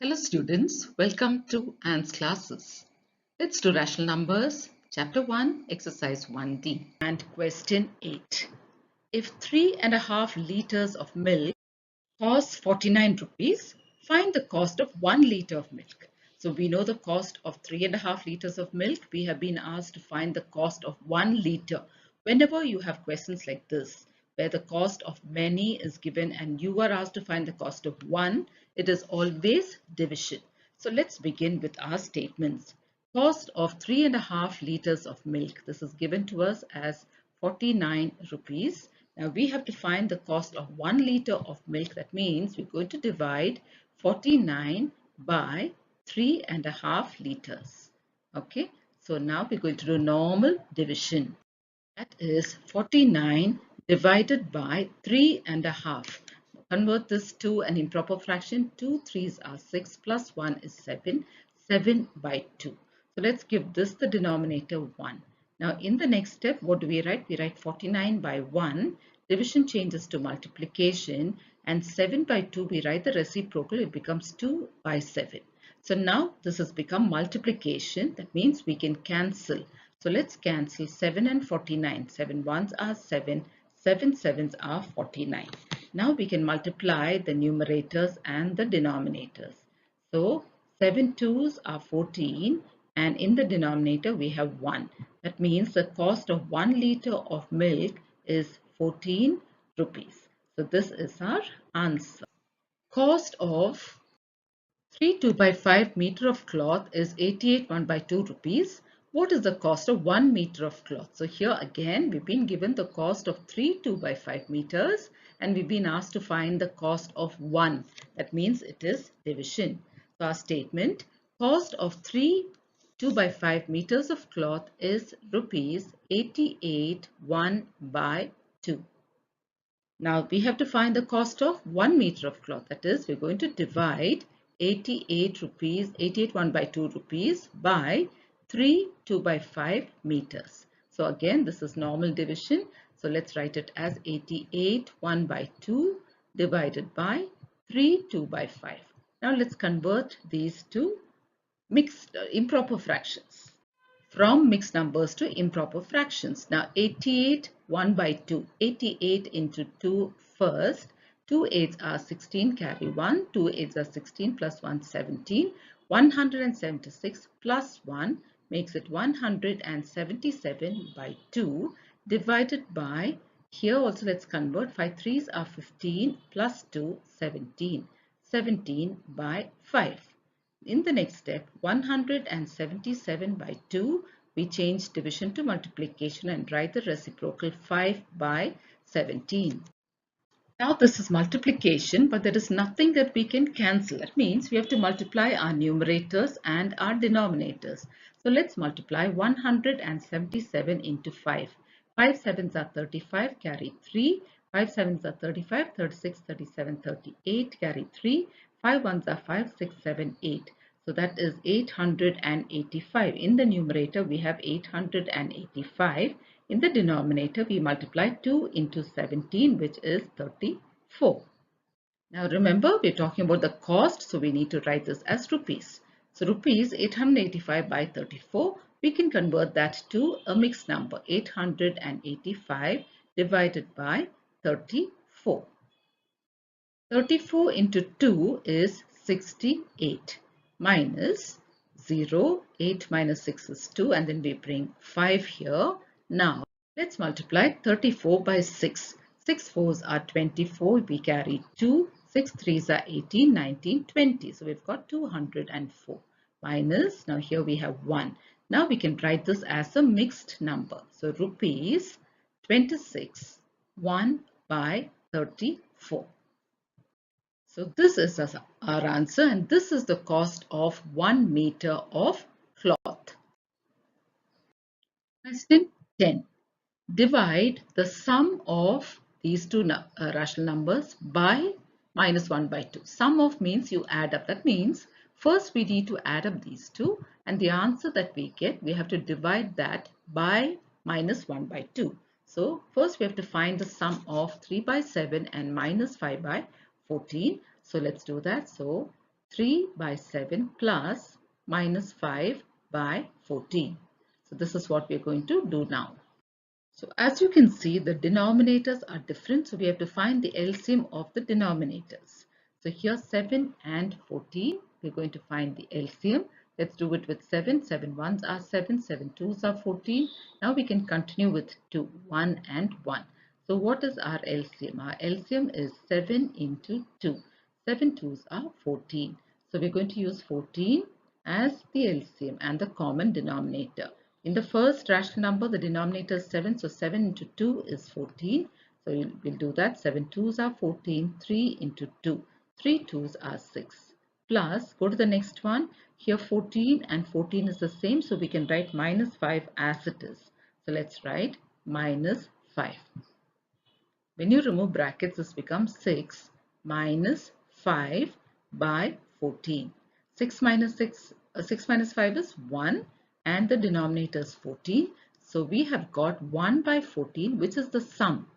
Hello students, welcome to Anne's classes. Let's do rational numbers, chapter 1, exercise 1D and question 8. If 3.5 liters of milk costs 49 rupees, find the cost of 1 liter of milk. So we know the cost of 3.5 liters of milk. We have been asked to find the cost of 1 liter. Whenever you have questions like this, where the cost of many is given and you are asked to find the cost of one, it is always division. So let's begin with our statements. Cost of 3.5 liters of milk. This is given to us as 49 rupees. Now we have to find the cost of 1 liter of milk. That means we're going to divide 49 by 3.5 liters. Okay, so now we're going to do normal division. That is 49 divided by 3.5. Convert this to an improper fraction. 2 3s are 6 plus 1 is 7. 7 by 2. So let's give this the denominator 1. Now in the next step, what do we write? We write 49 by 1. Division changes to multiplication. And 7 by 2, we write the reciprocal. It becomes 2 by 7. So now this has become multiplication. That means we can cancel. So let's cancel 7 and 49. 7 ones are 7. 7 sevens are 49. Now we can multiply the numerators and the denominators. So 7 twos are 14 and in the denominator we have 1. That means the cost of 1 liter of milk is 14 rupees. So this is our answer. Cost of 3 2 by 5 meter of cloth is 88 1 by 2 rupees. What is the cost of 1 meter of cloth? So here again we've been given the cost of 3 2 by 5 meters and we've been asked to find the cost of 1. That means it is division. So our statement, cost of 3 2 by 5 meters of cloth is rupees 88 1 by 2. Now we have to find the cost of 1 meter of cloth. That is, we're going to divide 88 rupees, 88 1 by 2 rupees by 3 2 by 5 meters. So again, this is normal division. So let's write it as 88 1 by 2 divided by 3 2 by 5. Now let's convert these to mixed improper fractions. From mixed numbers to improper fractions. Now 88 1 by 2. 88 into 2 first. 2 8s are 16, carry 1. 2 8s are 16 plus 1 17. 176 plus 1 makes it 177 by 2 divided by, here also let's convert, 5 3s are 15 plus 2 17. 17 by 5. In the next step, 177 by 2, we change division to multiplication and write the reciprocal 5 by 17. Now this is multiplication, but there is nothing that we can cancel. That means we have to multiply our numerators and our denominators. So let's multiply 177 into 5. 5 sevens are 35, carry 3. 5 sevens are 35, 36, 37, 38, carry 3. 5 ones are 5, 6, 7, 8. So that is 885. In the numerator, we have 885. In the denominator, we multiply 2 into 17, which is 34. Now remember, we're talking about the cost, so we need to write this as rupees. So rupees 885 by 34, we can convert that to a mixed number, 885 divided by 34. 34 into 2 is 68 minus 0, 8 minus 6 is 2 and then we bring 5 here. Now let's multiply 34 by 6. 6 4s are 24, we carry 2, 6 3s are 18, 19, 20. So we've got 204 minus, now here we have 1. Now we can write this as a mixed number. So rupees 26 1 by 34. So this is our answer and this is the cost of 1 meter of cloth. Question 10. Divide the sum of these two rational numbers by minus 1 by 2. Sum of means you add up. That means first we need to add up these two and the answer that we get, we have to divide that by minus 1 by 2. So first we have to find the sum of 3 by 7 and minus 5 by 14. So let's do that. So 3 by 7 plus minus 5 by 14. So this is what we are going to do now. So as you can see, the denominators are different. So we have to find the LCM of the denominators. So here 7 and 14, we're going to find the LCM. Let's do it with 7. 7 ones are 7, 7 twos are 14. Now we can continue with 2, 1 and 1. So what is our LCM? Our LCM is 7 into 2. 7 twos are 14. So we're going to use 14 as the LCM and the common denominator. In the first rational number, the denominator is 7. So 7 into 2 is 14. So we'll do that. 7 twos are 14. 3 into 2. 3 twos are 6. Plus, go to the next one. Here 14 and 14 is the same. So we can write minus 5 as it is. So let's write minus 5. When you remove brackets, this becomes 6 minus 5 by 14. 6 minus 5 is 1 and the denominator is 14. So we have got 1 by 14, which is the sum.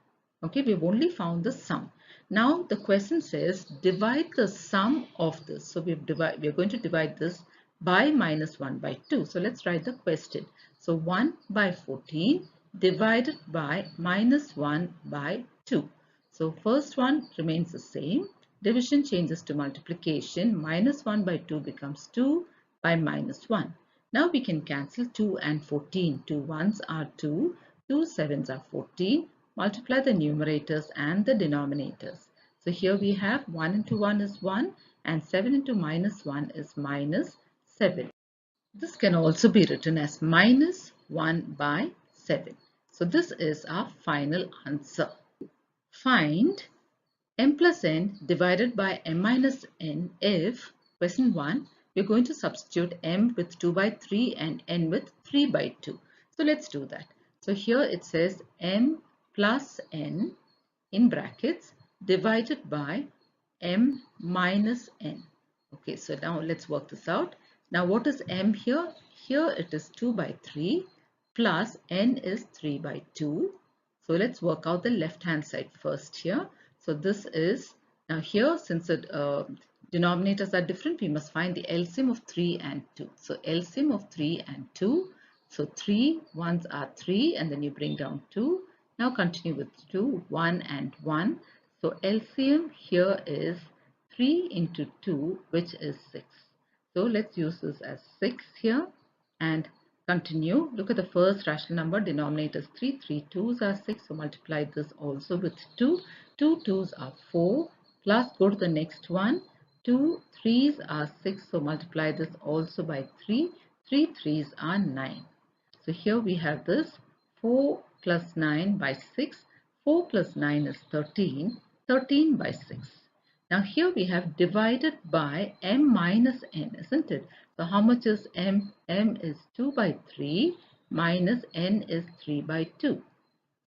Okay, we've only found the sum. Now the question says divide the sum of this. So we are going to divide this by minus 1 by 2. So let's write the question. So 1 by 14 divided by minus 1 by 2. So first one remains the same. Division changes to multiplication. Minus 1 by 2 becomes 2 by minus 1. Now we can cancel 2 and 14. 2 ones are 2. 2 sevens are 14. Multiply the numerators and the denominators. So here we have 1 into 1 is 1 and 7 into minus 1 is minus 7. This can also be written as minus 1 by 7. So this is our final answer. Find m plus n divided by m minus n if, question 1, we're going to substitute m with 2 by 3 and n with 3 by 2. So let's do that. So here it says m plus n in brackets divided by m minus n. Okay, so now let's work this out. Now what is m here? Here it is 2 by 3 plus n is 3 by 2. So let's work out the left hand side first here. So this is, now here since the denominators are different, we must find the LCM of 3 and 2. So LCM of 3 and 2. So 3 ones are 3 and then you bring down 2. Now continue with 2, 1 and 1. So LCM here is 3 into 2, which is 6. So let's use this as 6 here and continue. Look at the first rational number. Denominator is 3. 3 twos are 6. So multiply this also with 2. 2 twos are 4. Plus go to the next one. 2 threes are 6. So multiply this also by 3. 3 threes are 9. So here we have this 4 plus 9 by 6. 4 plus 9 is 13. 13 by 6. Now here we have divided by m minus n, isn't it? So how much is m? M is 2 by 3 minus n is 3 by 2.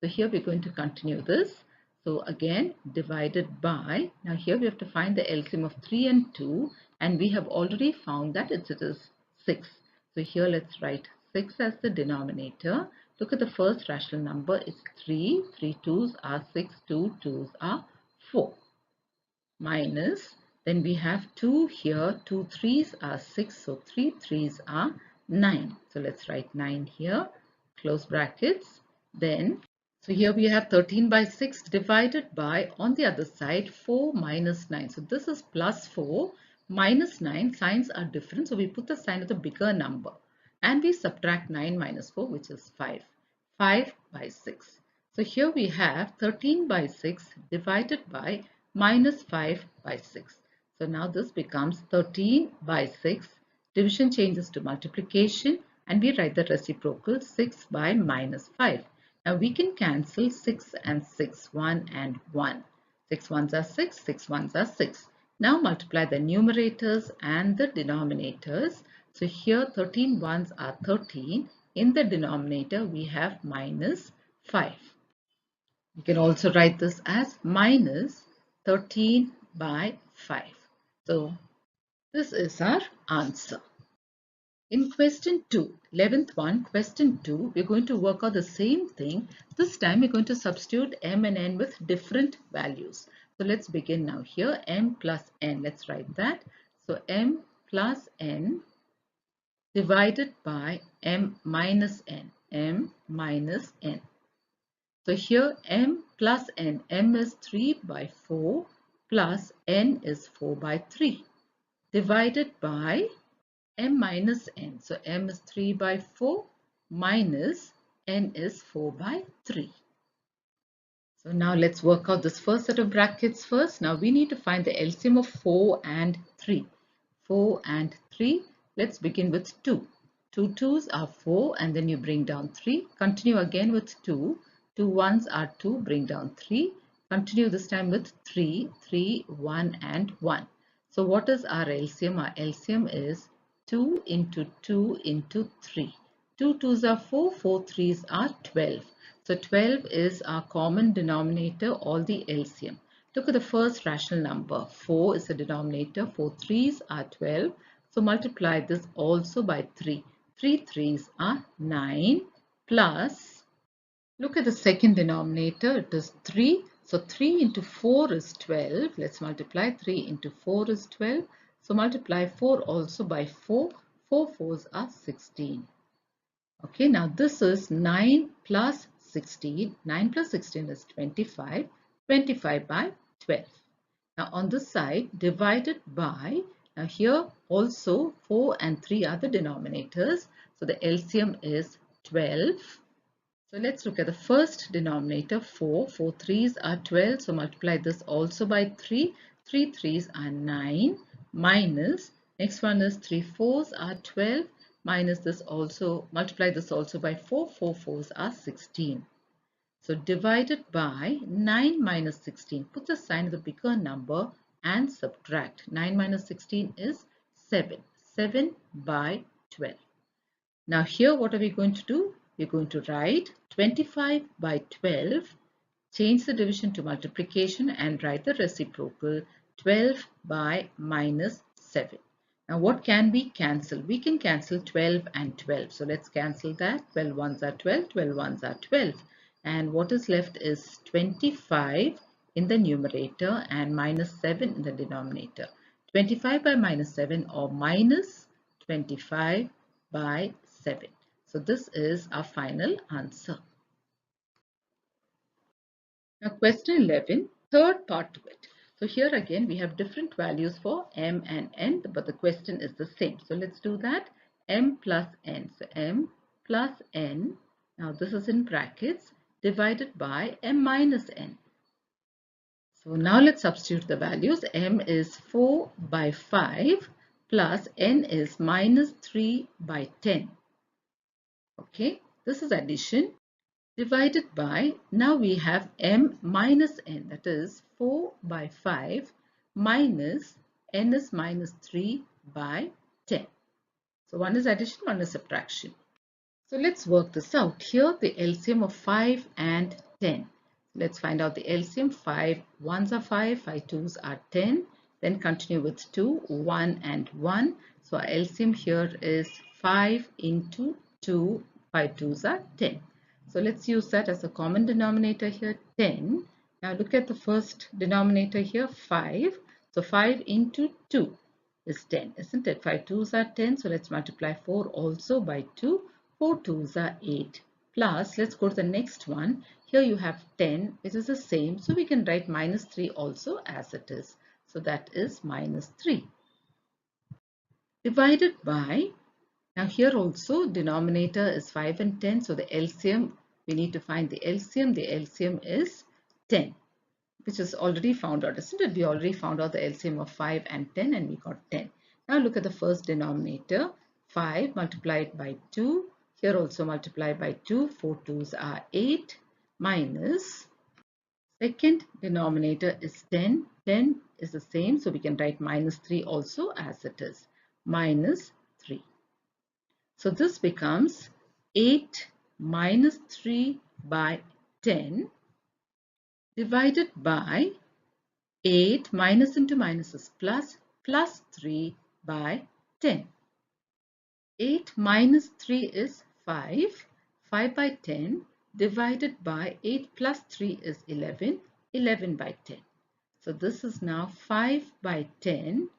So here we're going to continue this. So again divided by, now here we have to find the LCM of 3 and 2 and we have already found that it is 6. So here let's write 6 as the denominator. Look at the first rational number, it's 3. 3 twos are 6, 2 twos are 4. Minus, then we have 2 here, 2 threes are 6, so 3 threes are 9. So let's write 9 here, close brackets. Then, so here we have 13 by 6 divided by, on the other side, 4 minus 9. So this is plus 4 minus 9. Signs are different, so we put the sign of the bigger number. And we subtract 9 minus 4, which is 5. 5 by 6. So here we have 13 by 6 divided by minus 5 by 6. So now this becomes 13 by 6. Division changes to multiplication and we write the reciprocal 6 by minus 5. Now we can cancel 6 and 6, 1 and 1. 6 ones are 6, 6 ones are 6. Now multiply the numerators and the denominators. So here 13 ones are 13. In the denominator we have minus 5. You can also write this as minus 13 by 5. So this is our answer. In question 2, 11th one, question 2, we're going to work out the same thing. This time we're going to substitute m and n with different values. So let's begin now here, m plus n, let's write that. So m plus n divided by m minus n. M minus n. So here m plus n. M is 3 by 4 plus n is 4 by 3 divided by m minus n. So m is 3 by 4 minus n is 4 by 3. So now let's work out this first set of brackets first. Now we need to find the LCM of 4 and 3. 4 and 3. Let's begin with 2. 2 2s are 4 and then you bring down 3. Continue again with 2. 2 1s are 2, bring down 3. Continue this time with 3. 3, 1 and 1. So what is our LCM? Our LCM is 2 into 2 into 3. 2 2s are 4, 4 3s are 12. So 12 is our common denominator, all the LCM. Look at the first rational number. 4 is the denominator. 4 3s are 12. So multiply this also by 3. 3 3s are 9 plus, look at the second denominator. It is 3. So 3 into 4 is 12. Let's multiply. 3 into 4 is 12. So multiply 4 also by 4. 4 4s are 16. Okay, now this is 9 plus 16. 9 plus 16 is 25. 25 by 12. Now on this side, divided by, now here also 4 and 3 are the denominators. So the LCM is 12. So let's look at the first denominator, 4. 4 3s are 12. So multiply this also by 3. 3 3s are 9 minus, next one is 3 4s are 12 minus this also, multiply this also by 4. 4 4s are 16. So divided by 9 minus 16. Put the sign of the bigger number and subtract. 9 minus 16 is 7. 7 by 12. Now here what are we going to do? We're going to write 25 by 12. Change the division to multiplication and write the reciprocal 12 by minus 7. Now what can we cancel? We can cancel 12 and 12. So let's cancel that. 12 ones are 12, 12 ones are 12. And what is left is 25 in the numerator and minus 7 in the denominator. 25 by minus 7 or minus 25 by 7. So this is our final answer. Now question 11, third part to it. So here again we have different values for m and n, but the question is the same. So let's do that. M plus n. So m plus n, now this is in brackets, divided by m minus n. So now let's substitute the values. M is 4 by 5 plus n is minus 3 by 10. Okay, this is addition. Divided by, now we have m minus n, that is 4 by 5 minus n is minus 3 by 10. So one is addition, one is subtraction. So let's work this out. Here the LCM of 5 and 10. Let's find out the LCM. 5 1s are 5, 5 2s are 10. Then continue with 2, 1 and 1. So our LCM here is 5 into 2, 5 2s are 10. So let's use that as a common denominator here, 10. Now look at the first denominator here, 5. So 5 into 2 is 10, isn't it? 5 2s are 10. So let's multiply 4 also by 2. 4 2s are 8. Plus, let's go to the next one. Here you have 10, which is the same. So we can write minus 3 also as it is. So that is minus 3. Divided by, now here also denominator is 5 and 10. So the LCM, we need to find the LCM. The LCM is 10, which is already found out, isn't it? We already found out the LCM of 5 and 10 and we got 10. Now look at the first denominator, 5 multiplied by 2. Here also multiply by 2. 4 2s are 8 minus, second denominator is 10. 10 is the same, so we can write minus 3 also as it is. Minus 3. So this becomes 8 minus 3 by 10 divided by 8 minus into minus is plus, plus 3 by 10. 8 minus 3 is 5. 5 by 10 divided by 8 plus 3 is 11. 11 by 10. So this is now 5 by 10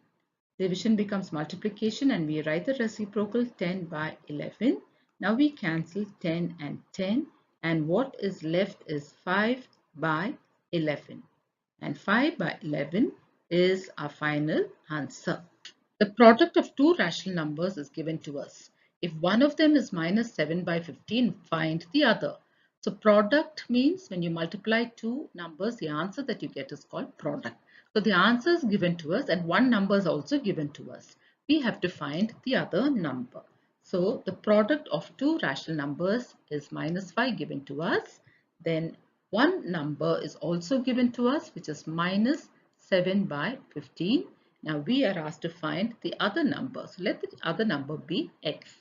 Division becomes multiplication and we write the reciprocal 10 by 11. Now we cancel 10 and 10 and what is left is 5 by 11. And 5 by 11 is our final answer. The product of two rational numbers is given to us. If one of them is minus 7 by 15, find the other. So product means when you multiply two numbers, the answer that you get is called product. So the answer is given to us and one number is also given to us. We have to find the other number. So the product of two rational numbers is minus 5 given to us. Then one number is also given to us, which is minus 7 by 15. Now we are asked to find the other number. So let the other number be x.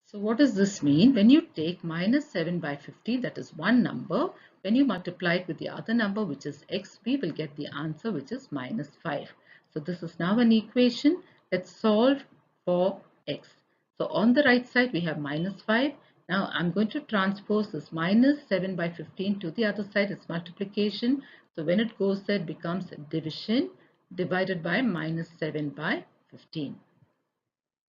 So what does this mean? When you take minus 7 by 15, that is one number. When you multiply it with the other number, which is x, we will get the answer, which is minus 5. So this is now an equation. Let's solve for x. So on the right side, we have minus 5. Now I'm going to transpose this minus 7 by 15 to the other side. It's multiplication. So when it goes there, it becomes division divided by minus 7 by 15.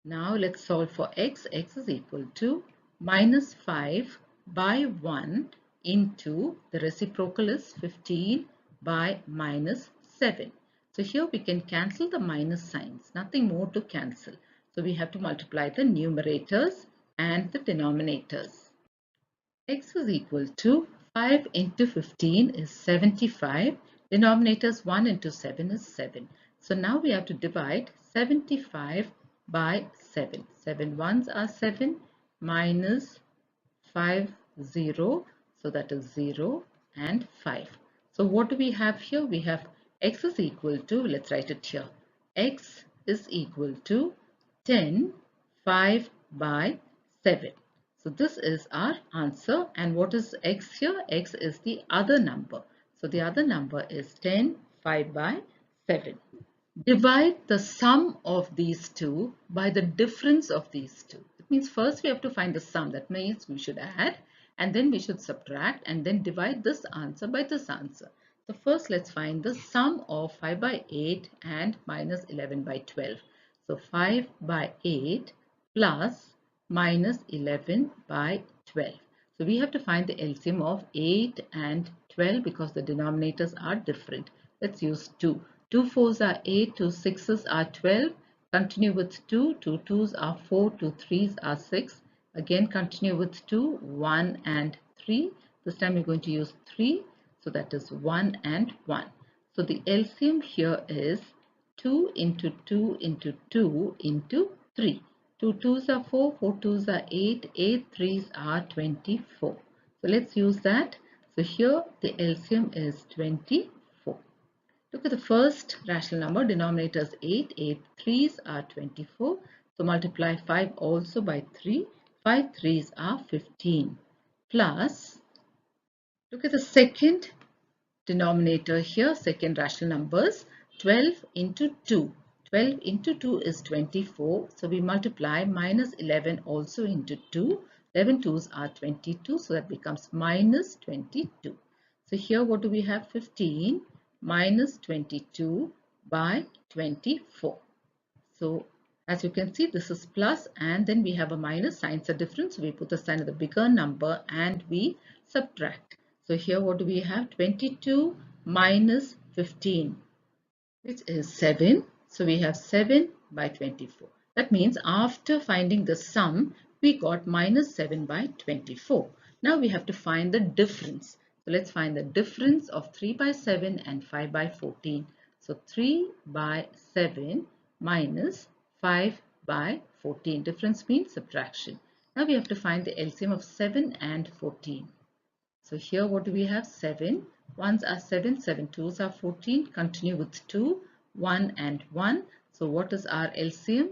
Now let's solve for x. X is equal to minus 5 by 1 into the reciprocal is 15 by minus 7. So here we can cancel the minus signs, nothing more to cancel. So we have to multiply the numerators and the denominators. X is equal to 5 into 15 is 75. Denominators 1 into 7 is 7. So now we have to divide 75 by 7. 7 ones are 7 minus 5 0. So that is 0 and 5. So what do we have here? We have x is equal to, let's write it here. X is equal to 10 5 by 7. So this is our answer. And what is x here? X is the other number. So the other number is 10 5 by 7. Divide the sum of these two by the difference of these two. It means first we have to find the sum. That means we should add and then we should subtract and then divide this answer by this answer. So first let's find the sum of 5 by 8 and minus 11 by 12. So 5 by 8 plus minus 11 by 12. So we have to find the LCM of 8 and 12 because the denominators are different. Let's use 2. 2 4s are 8, 2 6s are 12. Continue with 2, 2 2s are 4, 2 3s are 6. Again continue with 2, 1 and 3. This time we're going to use 3. So that is 1 and 1. So the LCM here is 2 into 2 into 2 into 3. 2 2s are 4, 4 2s are 8, 8 3s are 24. So let's use that. So here the LCM is 24. Look at the first rational number, denominator is 8, 8 3s are 24. So multiply 5 also by 3, 5 3s are 15 plus, look at the second denominator here, second rational numbers, 12 into 2. 12 into 2 is 24. So we multiply minus 11 also into 2. 11 2s are 22. So that becomes minus 22. So here what do we have? 15 minus 22 by 24. So as you can see, this is plus and then we have a minus. Signs are different. So we put the sign of the bigger number and we subtract. So here what do we have? 22 minus 15, which is 7. So we have 7 by 24. That means after finding the sum, we got minus 7 by 24. Now we have to find the difference. So let's find the difference of 3 by 7 and 5 by 14. So 3 by 7 minus 5 by 14. Difference means subtraction. Now we have to find the LCM of 7 and 14. So here what do we have? 7. 1s are 7, 7 2s are 14. Continue with 2, 1 and 1. So what is our LCM?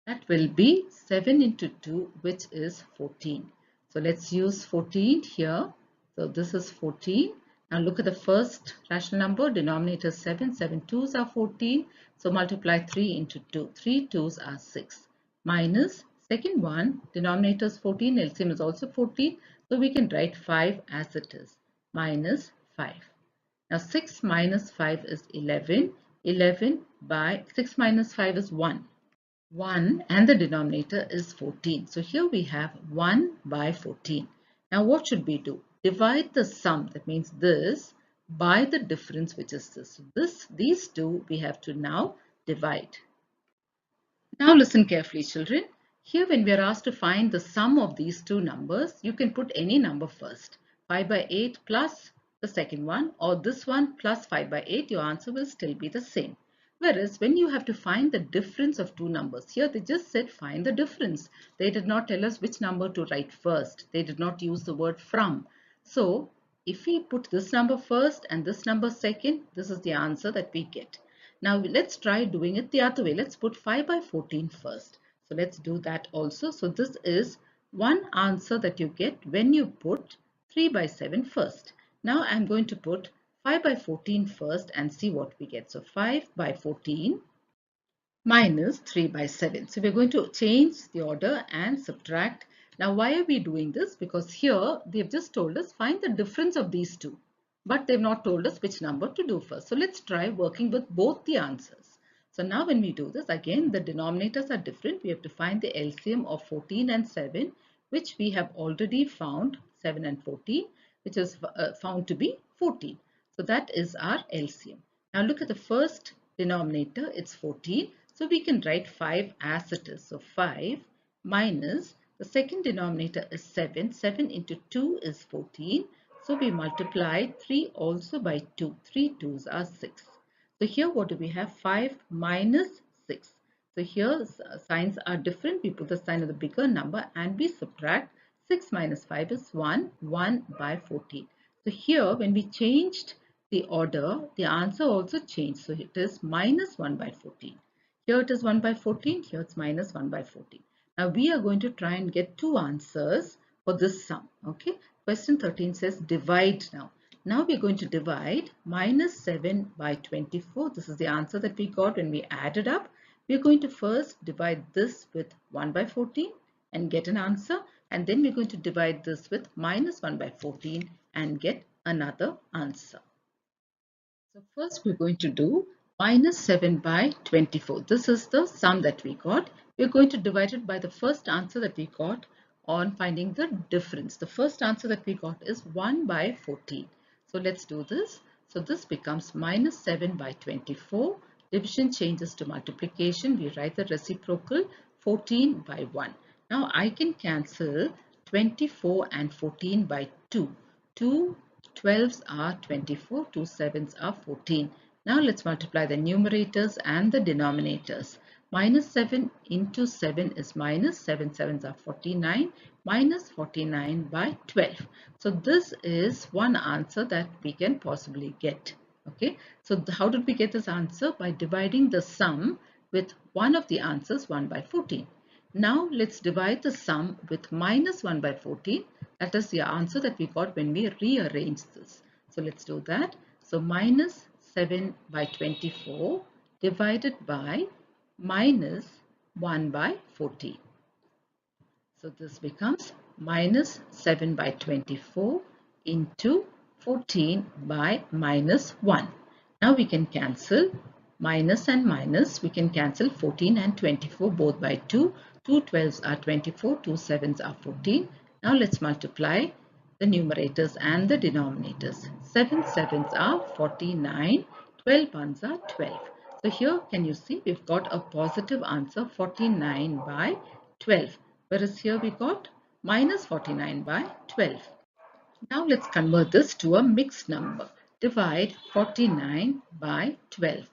That will be 7 into 2, which is 14. So let's use 14 here. So this is 14. Now look at the first rational number, denominator 7, 7 2s are 14. So multiply 3 into 2, 3 2s are 6. Minus second one, denominator is 14, LCM is also 14. So we can write 5 as it is, minus 5. Now 6 minus 5 is 11. 11 by 6 minus 5 is 1. 1 and the denominator is 14. So here we have 1 by 14. Now what should we do? Divide the sum, that means this, by the difference, which is this. So these two we have to now divide. Now listen carefully, children. Here when we are asked to find the sum of these two numbers, you can put any number first. 5 by 8 plus the second one, or this one plus 5 by 8, your answer will still be the same. Whereas when you have to find the difference of two numbers, here they just said find the difference. They did not tell us which number to write first. They did not use the word from. So if we put this number first and this number second, this is the answer that we get. Now let's try doing it the other way. Let's put 5 by 14 first. So let's do that also. So this is one answer that you get when you put 3 by 7 first. Now I'm going to put 5 by 14 first and see what we get. So 5 by 14 minus 3 by 7. So we're going to change the order and subtract. Now why are we doing this? Because here they've just told us find the difference of these two. But they've not told us which number to do first. So let's try working with both the answers. So now when we do this, again the denominators are different. We have to find the LCM of 14 and 7, which we have already found, 7 and 14, which is found to be 14. So that is our LCM. Now look at the first denominator, it's 14. So we can write 5 as it is. So 5 minus the second denominator is 7. 7 into 2 is 14. So we multiply 3 also by 2. 3 2s are 6. So here what do we have? 5 minus 6. So here signs are different. We put the sign of the bigger number and we subtract. 6 minus 5 is 1. 1 by 14. So here when we changed the order, the answer also changed. So it is minus 1 by 14. Here it is 1 by 14. Here it's minus 1 by 14. Now we are going to try and get two answers for this sum. Okay. Question 13 says divide now. Now we're going to divide minus 7 by 24. This is the answer that we got when we added up. We're going to first divide this with 1 by 14 and get an answer. And then we're going to divide this with minus 1 by 14 and get another answer. So first we're going to do minus 7 by 24. This is the sum that we got. We're going to divide it by the first answer that we got on finding the difference. The first answer that we got is 1 by 14. So let's do this. So this becomes minus 7 by 24. Division changes to multiplication. We write the reciprocal 14 by 1. Now I can cancel 24 and 14 by 2. 2 12s are 24, 2 7s are 14. Now let's multiply the numerators and the denominators. Minus 7 into 7 is minus 7 7s are 49, minus 49 by 12. So this is one answer that we can possibly get. Okay, so how did we get this answer? By dividing the sum with one of the answers, 1 by 14. Now let's divide the sum with minus 1 by 14. That is the answer that we got when we rearrange this. So let's do that. So minus 7 by 24 divided by minus 1 by 14. So this becomes minus 7 by 24 into 14 by minus 1. Now we can cancel minus and minus. We can cancel 14 and 24 both by 2. 2 12s are 24, 2 7s are 14. Now let's multiply the numerators and the denominators. 7 7s are 49, 12 1s are 12. So here can you see we've got a positive answer 49 by 12. Whereas here we got minus 49 by 12. Now let's convert this to a mixed number. Divide 49 by 12.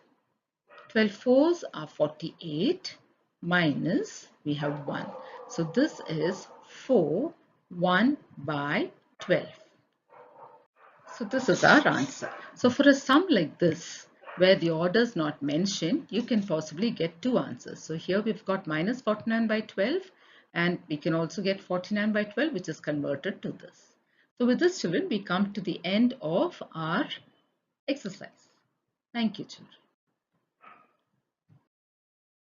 12 fours are 48 minus we have 1. So this is 4 1 by 12. So this is our answer. So for a sum like this, where the order is not mentioned, you can possibly get two answers. So here we've got minus 49 by 12 and we can also get 49 by 12 which is converted to this. So with this children, we come to the end of our exercise. Thank you children.